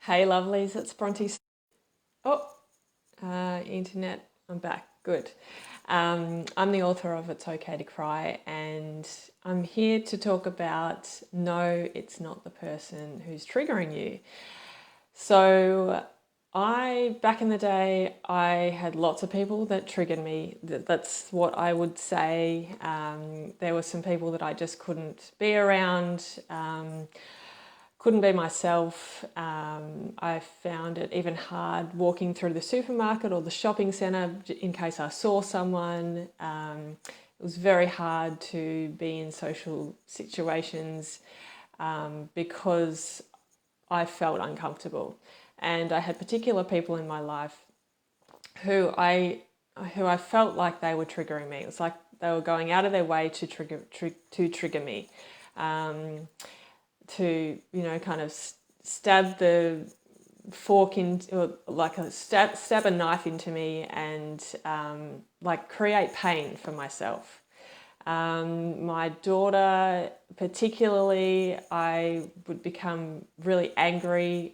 Hey lovelies, it's Bronte. Oh, internet, I'm back. Good. I'm the author of It's Okay to Cry, and I'm here to talk about no, it's not the person who's triggering you. So, back in the day, I had lots of people that triggered me. That's what I would say. There were some people that I just couldn't be around. Couldn't be myself. I found it even hard walking through the supermarket or the shopping centre in case I saw someone. It was very hard to be in social situations because I felt uncomfortable. And I had particular people in my life who I felt like they were triggering me. It was like they were going out of their way to trigger me. To kind of stab the fork in, or like stab a knife into me, and like create pain for myself. My daughter particularly, I would become really angry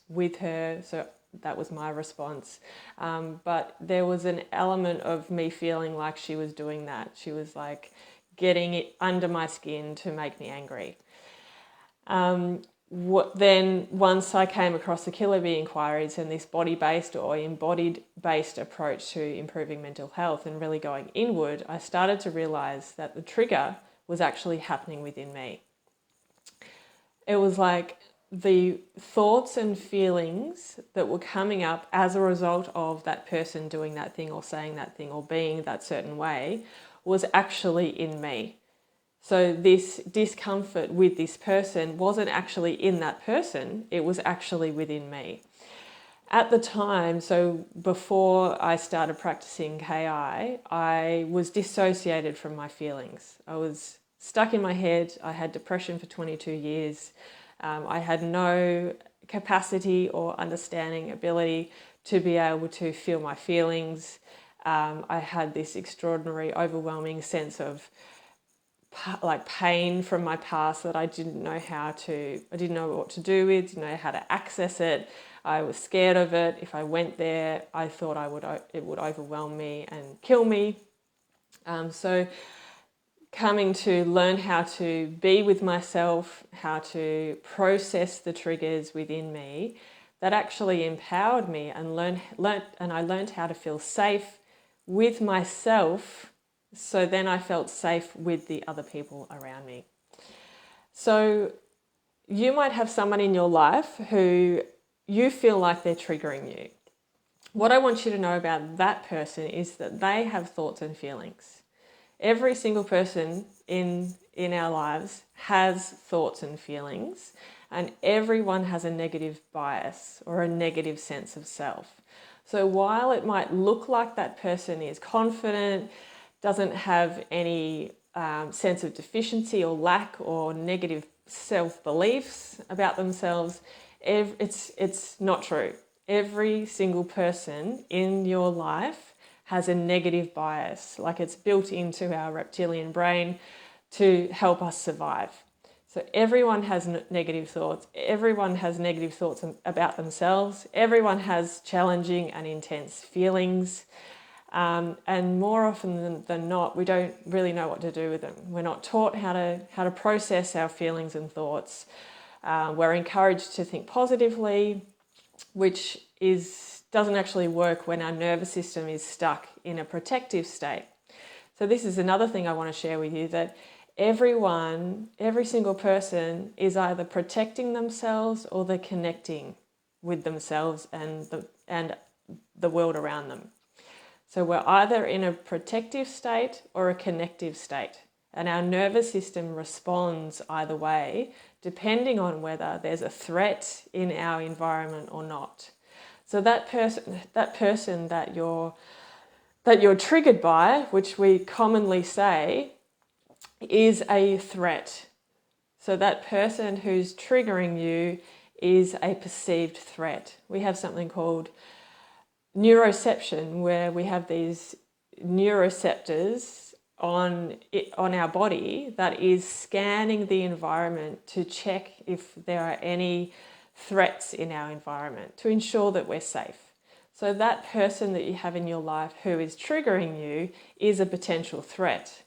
with her, so that was my response. But there was an element of me feeling like she was doing that. She was like getting it under my skin to make me angry. Then once I came across the Killer Bee inquiries and this body-based or embodied-based approach to improving mental health and really going inward, I started to realise that the trigger was actually happening within me. It was like the thoughts and feelings that were coming up as a result of that person doing that thing or saying that thing or being that certain way was actually in me. So this discomfort with this person wasn't actually in that person, it was actually within me. At the time, so before I started practicing KI, I was dissociated from my feelings. I was stuck in my head. I had depression for 22 years. I had no capacity or understanding ability to be able to feel my feelings. I had this extraordinary, overwhelming sense of like pain from my past that I didn't know what to do with, didn't know how to access it. I was scared of it. If I went there, I thought it would overwhelm me and kill me. So coming to learn how to be with myself, how to process the triggers within me, that actually empowered me and I learned how to feel safe with myself. So then I felt safe with the other people around me. So you might have someone in your life who you feel like they're triggering you. What I want you to know about that person is that they have thoughts and feelings. Every single person in our lives has thoughts and feelings, and everyone has a negative bias or a negative sense of self. So while it might look like that person is confident, doesn't have any sense of deficiency or lack or negative self-beliefs about themselves, it's not true. Every single person in your life has a negative bias, like it's built into our reptilian brain to help us survive. So everyone has negative thoughts. Everyone has negative thoughts about themselves. Everyone has challenging and intense feelings. And more often than not, we don't really know what to do with them. We're not taught how to process our feelings and thoughts. We're encouraged to think positively, which doesn't actually work when our nervous system is stuck in a protective state. So this is another thing I want to share with you, that every single person is either protecting themselves or they're connecting with themselves and the world around them. So we're either in a protective state or a connective state. And our nervous system responds either way, depending on whether there's a threat in our environment or not. So that person that you're triggered by, which we commonly say, is a threat. So that person who's triggering you is a perceived threat. We have something called neuroception, where we have these neuroceptors on our body that is scanning the environment to check if there are any threats in our environment to ensure that we're safe. So that person that you have in your life who is triggering you is a potential threat.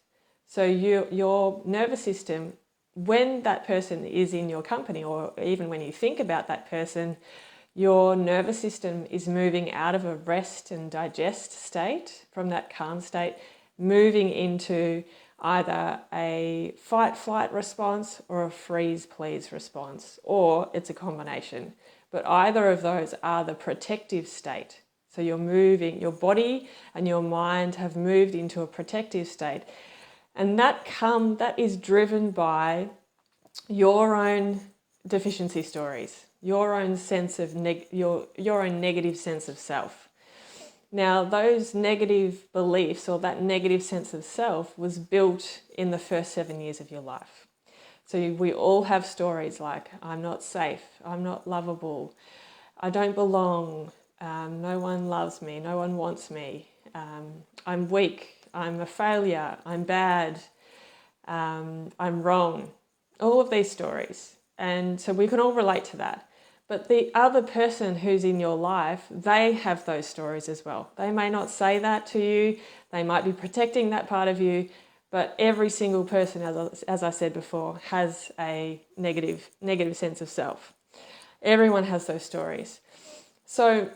So your nervous system, when that person is in your company, or even when you think about that person, your nervous system is moving out of a rest and digest state, from that calm state, moving into either a fight-flight response or a freeze-please response, or it's a combination. But either of those are the protective state. So you're moving, your body and your mind have moved into a protective state. And that is driven by your own deficiency stories, your own sense of your own negative sense of self. Now, those negative beliefs, or that negative sense of self, was built in the first 7 years of your life. So we all have stories like, I'm not safe, I'm not lovable, I don't belong, no one loves me, no one wants me, I'm weak, I'm a failure, I'm bad, I'm wrong. All of these stories. And so we can all relate to that. But the other person who's in your life, they have those stories as well. They may not say that to you, they might be protecting that part of you, but every single person, as I said before, has a negative sense of self. Everyone has those stories. So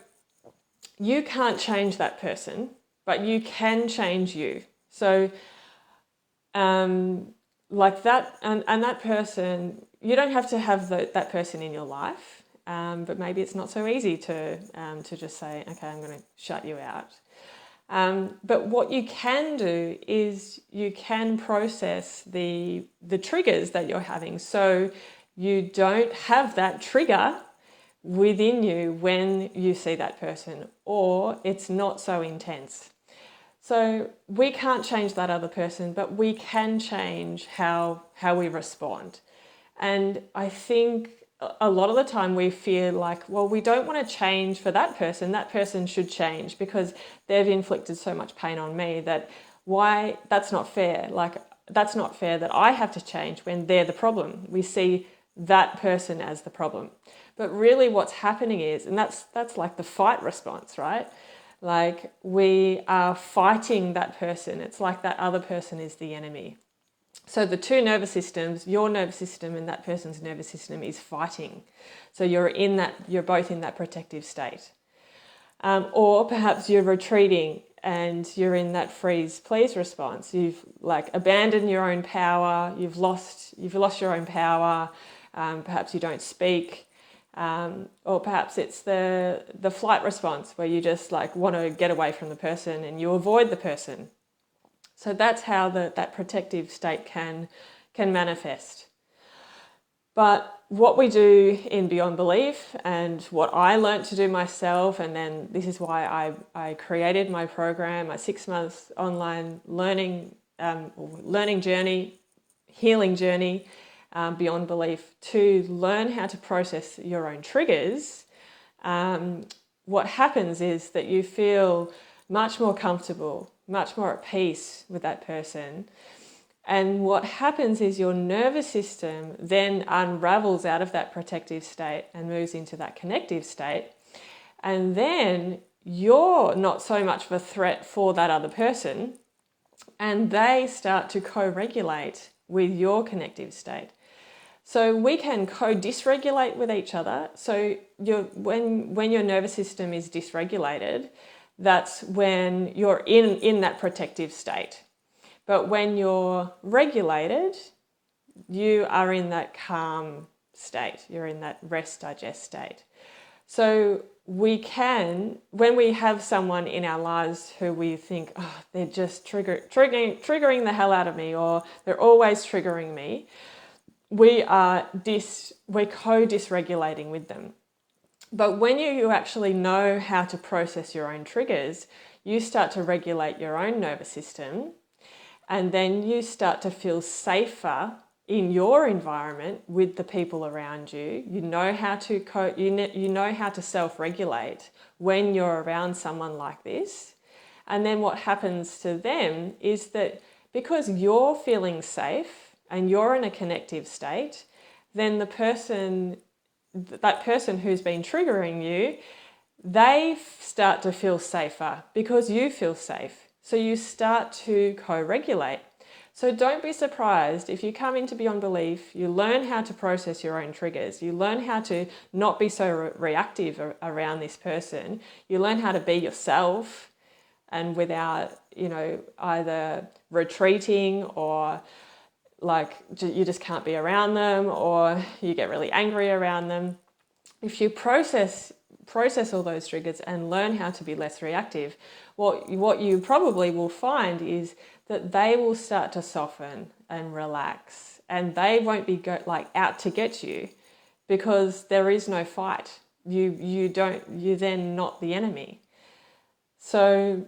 you can't change that person, but you can change you. So like that, and that person, you don't have to have that person in your life, but maybe it's not so easy to just say, okay, I'm going to shut you out. But what you can do is you can process the triggers that you're having, so you don't have that trigger within you when you see that person, or it's not so intense. So we can't change that other person, but we can change how we respond. And I think a lot of the time we feel like, well, we don't want to change for that person should change because they've inflicted so much pain on me that's not fair. Like, that's not fair that I have to change when they're the problem. We see that person as the problem. But really what's happening is, and that's like the fight response, right? Like, we are fighting that person. It's like that other person is the enemy. So the two nervous systems, your nervous system and that person's nervous system, is fighting. So you're both in that protective state. Or perhaps you're retreating and you're in that freeze-please response. You've like abandoned your own power. You've lost your own power. Perhaps you don't speak. Or perhaps it's the flight response where you just like want to get away from the person and you avoid the person. So that's how that protective state can manifest. But what we do in Beyond Belief, and what I learned to do myself, and then this is why I created my program, my 6 months online learning journey, healing journey, Beyond Belief, to learn how to process your own triggers. What happens is that you feel much more comfortable, much more at peace with that person. And what happens is your nervous system then unravels out of that protective state and moves into that connective state. And then you're not so much of a threat for that other person, and they start to co-regulate with your connective state. So we can co-dysregulate with each other. So when your nervous system is dysregulated, that's when you're in that protective state. But when you're regulated, you are in that calm state. You're in that rest, digest state. So we can, when we have someone in our lives who we think, oh, they're just triggering the hell out of me, or they're always triggering me, we're co-dysregulating with them. But when you actually know how to process your own triggers, you start to regulate your own nervous system, and then you start to feel safer in your environment with the people around you. You know how to you know how to self-regulate when you're around someone like this. And then what happens to them is that because you're feeling safe and you're in a connective state, then the person that person who's been triggering you, they start to feel safer because you feel safe. So you start to co-regulate. So don't be surprised if you come into Beyond Belief, you learn how to process your own triggers, you learn how to not be so reactive around this person, you learn how to be yourself and without, either retreating or like you just can't be around them or you get really angry around them. If you process all those triggers and learn how to be less reactive, what you probably will find is that they will start to soften and relax, and they won't be out to get you because there is no fight. You're then not the enemy. So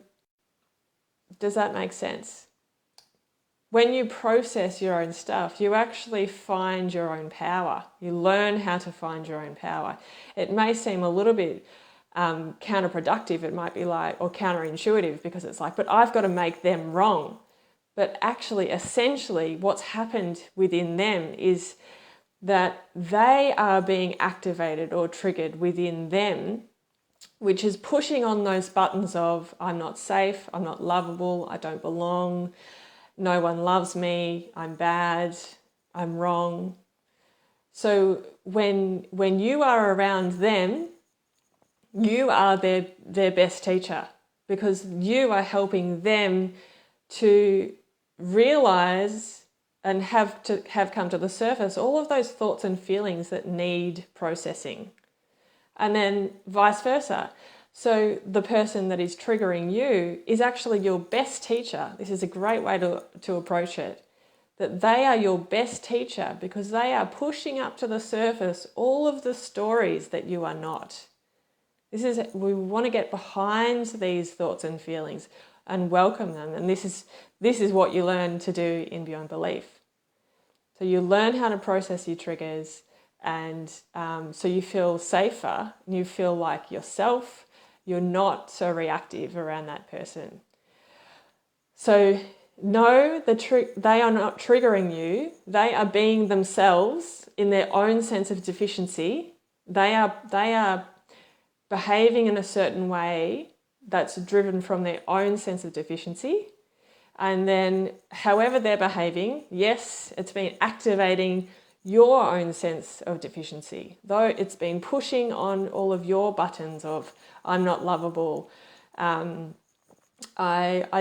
does that make sense? When you process your own stuff, you actually find your own power. You learn how to find your own power. It may seem a little bit counterproductive. It might be or counterintuitive because it's but I've got to make them wrong. But actually, essentially, what's happened within them is that they are being activated or triggered within them, which is pushing on those buttons of I'm not safe, I'm not lovable, I don't belong, no one loves me, I'm bad, I'm wrong. So when you are around them, you are their best teacher because you are helping them to realize and have come to the surface all of those thoughts and feelings that need processing. And then vice versa. So the person that is triggering you is actually your best teacher. This is a great way to approach it. That they are your best teacher because they are pushing up to the surface all of the stories that you are not. We want to get behind these thoughts and feelings and welcome them. And this is what you learn to do in Beyond Belief. So you learn how to process your triggers, and so you feel safer, you feel like yourself, you're not so reactive around that person. So no, they are not triggering you. They are being themselves in their own sense of deficiency. They are behaving in a certain way that's driven from their own sense of deficiency. And then however they're behaving, yes, it's been activating your own sense of deficiency, though it's been pushing on all of your buttons of I'm not lovable, I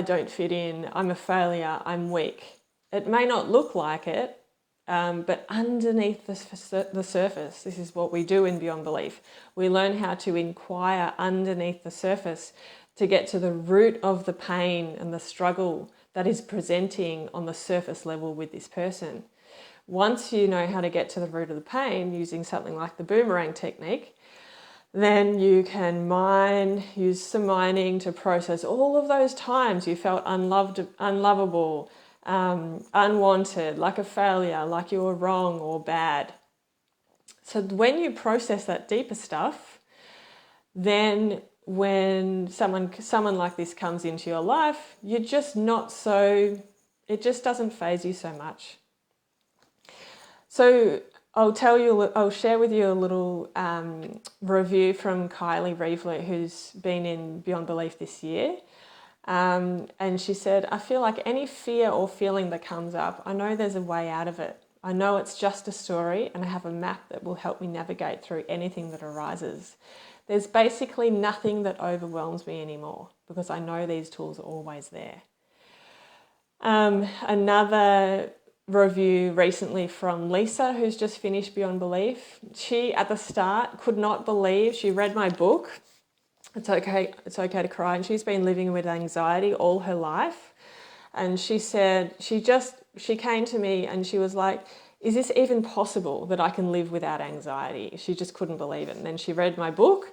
don't fit in, I'm a failure, I'm weak. It may not look like it, but underneath the surface, this is what we do in Beyond Belief. We learn how to inquire underneath the surface to get to the root of the pain and the struggle that is presenting on the surface level with this person. Once you know how to get to the root of the pain using something like the boomerang technique, then you can use some mining to process all of those times you felt unloved, unlovable, unwanted, like a failure, like you were wrong or bad. So when you process that deeper stuff, then when someone like this comes into your life, you're just not so, it just doesn't faze you so much. So I'll share with you a little review from Kylie Reevler, who's been in Beyond Belief this year. And she said, I feel like any fear or feeling that comes up, I know there's a way out of it. I know it's just a story and I have a map that will help me navigate through anything that arises. There's basically nothing that overwhelms me anymore because I know these tools are always there. Another review recently from Lisa, who's just finished Beyond Belief. She, at the start, could not believe, she read my book, It's Okay to Cry, and she's been living with anxiety all her life. And she said, she came to me and she was like, is this even possible that I can live without anxiety? She just couldn't believe it. And then she read my book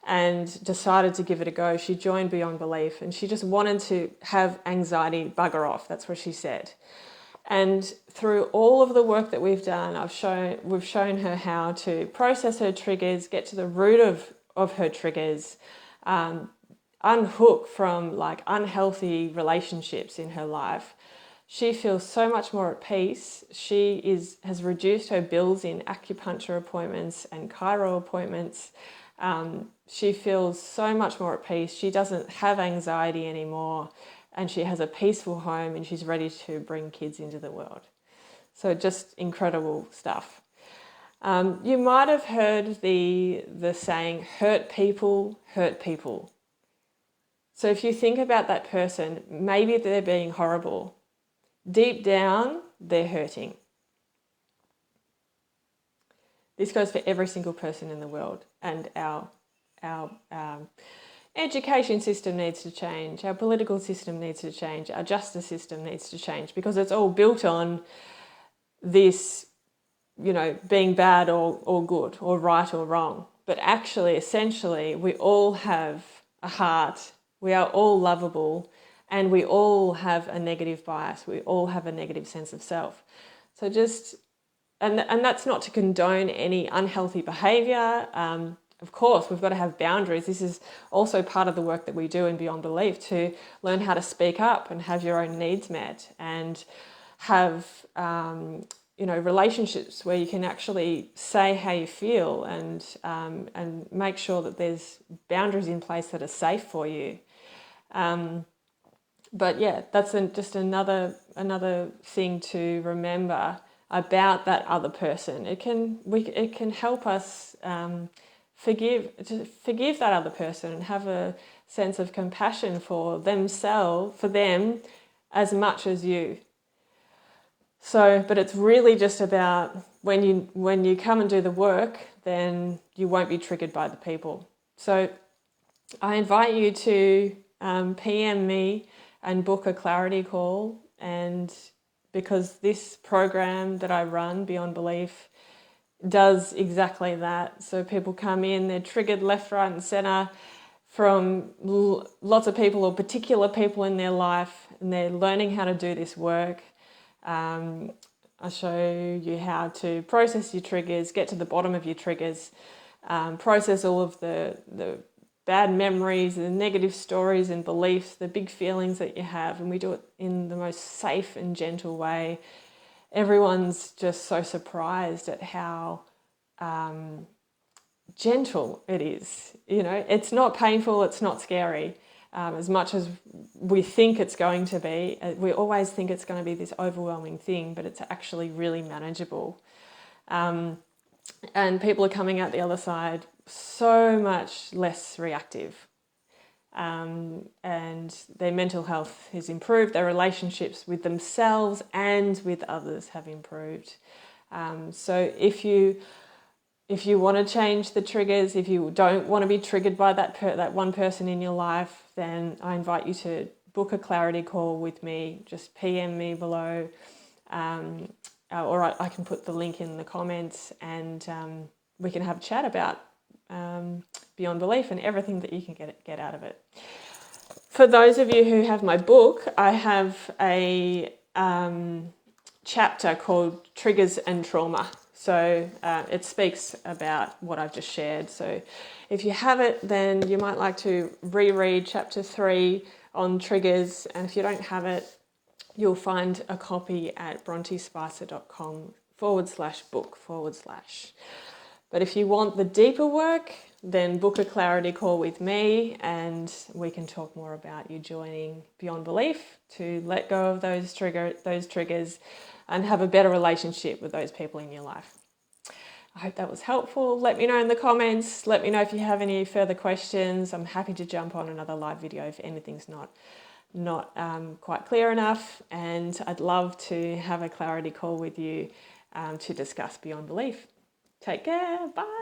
and decided to give it a go. She joined Beyond Belief and she just wanted to have anxiety bugger off. That's what she said. And through all of the work that we've done, we've shown her how to process her triggers, get to the root of her triggers, unhook from like unhealthy relationships in her life, She feels so much more at peace. She has reduced her bills in acupuncture appointments and chiro appointments. She feels so much more at peace. She doesn't have anxiety anymore, and she has a peaceful home, and she's ready to bring kids into the world. So just incredible stuff. You might have heard the saying, hurt people hurt people. So if you think about that person, maybe they're being horrible. Deep down, they're hurting. This goes for every single person in the world, and our education system needs to change, our political system needs to change, our justice system needs to change, because it's all built on this, being bad or good, or right or wrong. But actually, essentially, we all have a heart, we are all lovable, and we all have a negative bias, we all have a negative sense of self. So and that's not to condone any unhealthy behaviour. Of course, we've got to have boundaries. This is also part of the work that we do in Beyond Belief, to learn how to speak up and have your own needs met, and have relationships where you can actually say how you feel, and make sure that there's boundaries in place that are safe for you. But yeah, that's just another thing to remember about that other person. It can help us forgive that other person, and have a sense of compassion for them as much as you. So, but it's really just about when you come and do the work, then you won't be triggered by the people. So I invite you to PM me and book a clarity call, and because this program that I run, Beyond Belief, does exactly that. So people come in, they're triggered left, right and centre from lots of people or particular people in their life, and they're learning how to do this work. I show you how to process your triggers, get to the bottom of your triggers, process all of the bad memories, the negative stories and beliefs, the big feelings that you have, and we do it in the most safe and gentle way. Everyone's just so surprised at how gentle it is. It's not painful, it's not scary. As much as we think it's going to be, we always think it's going to be this overwhelming thing, but it's actually really manageable. And people are coming out the other side so much less reactive. And their mental health has improved, their relationships with themselves and with others have improved. So if you want to change the triggers, if you don't want to be triggered by that one person in your life, then I invite you to book a clarity call with me. Just PM me below, or I can put the link in the comments, and we can have a chat about Beyond Belief and everything that you can get out of it. For those of you who have my book, I have a chapter called Triggers and Trauma. So it speaks about what I've just shared. So if you have it, then you might like to reread chapter 3 on triggers. And if you don't have it, you'll find a copy at brontespicer.com/book/. But if you want the deeper work, then book a clarity call with me, and we can talk more about you joining Beyond Belief to let go of those triggers and have a better relationship with those people in your life. I hope that was helpful. Let me know in the comments. Let me know if you have any further questions. I'm happy to jump on another live video if anything's not quite clear enough. And I'd love to have a clarity call with you to discuss Beyond Belief. Take care. Bye.